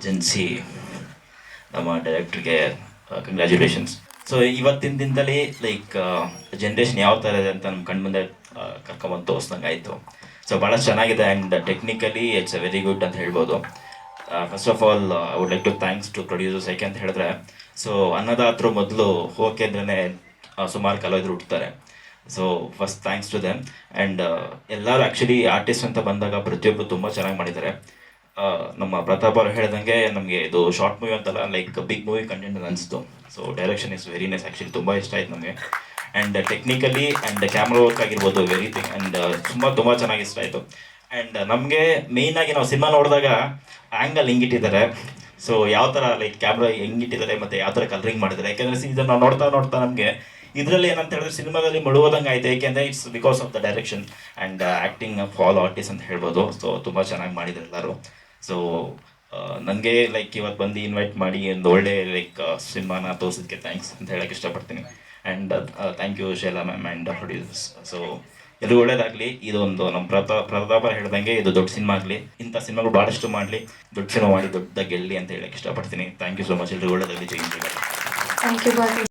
ಜನ್ಸಿ ನಮ್ಮ ಡೈರೆಕ್ಟ್ರಿಗೆ congratulations. So ಇವತ್ತಿನ ದಿನದಲ್ಲಿ ಲೈಕ್ ಜನ್ರೇಷನ್ ಯಾವ ಥರ ಇದೆ ಅಂತ ನಮ್ಮ ಕಣ್ಮುಂದೆ ಕರ್ಕೊಂಬಂದು ತೋರಿಸ್ದಂಗೆ ಆಯಿತು. ಸೊ ಭಾಳ ಚೆನ್ನಾಗಿದೆ and technically it's a very good ಅಂತ ಹೇಳ್ಬೋದು. First of all I would like to thanks to producers. ಯಾಕೆ ಅಂತ ಹೇಳಿದ್ರೆ, ಸೊ ಅನ್ನದಾತರು ಮೊದಲು ಹೋಕೆ ಅಂದ್ರೆ ಸುಮಾರು ಕಲಾವಿದರು ಹುಡ್ತಾರೆ. So first thanks to them. And ಎಲ್ಲರೂ ಆ್ಯಕ್ಚುಲಿ ಆರ್ಟಿಸ್ಟ್ ಅಂತ ಬಂದಾಗ ಪ್ರತಿಯೊಬ್ಬರು ತುಂಬ ಚೆನ್ನಾಗಿ ಮಾಡಿದ್ದಾರೆ. ನಮ್ಮ ಪ್ರತಾಪ್ ಅವರು ಹೇಳ್ದಂಗೆ ನಮಗೆ ಇದು ಶಾರ್ಟ್ ಮೂವಿ ಅಂತಲ್ಲ, ಲೈಕ್ ಬಿಗ್ ಮೂವಿ ಕಂಟೆಂಟ್ ಅನಿಸ್ತು. So direction is very nice, actually ತುಂಬ ಇಷ್ಟ ಆಯ್ತು ನಮಗೆ. And technically and camera work ಆಗಿರ್ಬೋದು ವೆರಿ ಥಿಂಗ್ ಆ್ಯಂಡ್ ತುಂಬ ಚೆನ್ನಾಗಿ ಇಷ್ಟ ಆಯಿತು. ಆ್ಯಂಡ್ ನಮಗೆ ಮೇಯ್ನಾಗಿ ನಾವು ಸಿನಿಮಾ ನೋಡಿದಾಗ ಆ್ಯಂಗಲ್ ಹಿಂಗಿಟ್ಟಿದ್ದಾರೆ. ಸೊ ಯಾವ ಥರ ಲೈಕ್ ಕ್ಯಾಮ್ರಾ ಹೆಂಗಿಟ್ಟಿದ್ದಾರೆ ಮತ್ತು ಯಾವ ಥರ ಕಲರಿಂಗ್ ಮಾಡಿದ್ದಾರೆ. ಯಾಕೆಂದರೆ ಇದನ್ನು ನಾವು ನೋಡ್ತಾ ನಮಗೆ ಇದರಲ್ಲಿ ಏನಂತ ಹೇಳಿದ್ರೆ ಸಿನಿಮಾದಲ್ಲಿ ಮುಳುಗೋದಂಗೆ ಆಯಿತು. ಏಕೆಂದರೆ it's because of the direction and acting of all artist ಅಂತ ಹೇಳ್ಬೋದು. ಸೊ ತುಂಬ ಚೆನ್ನಾಗಿ ಮಾಡಿದ್ರು ಎಲ್ಲರೂ. ಸೊ ನನಗೆ ಲೈಕ್ ಇವತ್ತು ಬಂದು ಇನ್ವೈಟ್ ಮಾಡಿ ಒಂದು ಒಳ್ಳೆ ಲೈಕ್ ಸಿನಿಮಾನ ತೋರಿಸಿದ್ದಕ್ಕೆ ಥ್ಯಾಂಕ್ಸ್ ಅಂತ ಹೇಳಕ್ಕೆ ಇಷ್ಟಪಡ್ತೀನಿ. And thank you Shaila ma'am and producers. So ಎಲ್ಲರೂ ಒಳ್ಳೇದಾಗಲಿ. ಇದೊಂದು ನಮ್ಮ ಪ್ರತಾಪ ಹೇಳ್ದಂಗೆ ಇದು ದೊಡ್ಡ ಸಿನಿಮಾ ಆಗಲಿ, ಇಂಥ ಸಿನಿಮಾಗಳು ಭಾಳಷ್ಟು ಮಾಡಲಿ, ದೊಡ್ಡ ಸಿನಿಮಾ ಮಾಡಿ ದೊಡ್ಡದಾಗಿ ಗೆಲ್ಲಿ ಅಂತ ಹೇಳಕ್ಕೆ ಇಷ್ಟಪಡ್ತೀನಿ. Thank you so much. ಎಲ್ಲರೂ ಒಳ್ಳೇದಾಗಲಿ. ಜೈ ಹಿಂದ್. Thank you.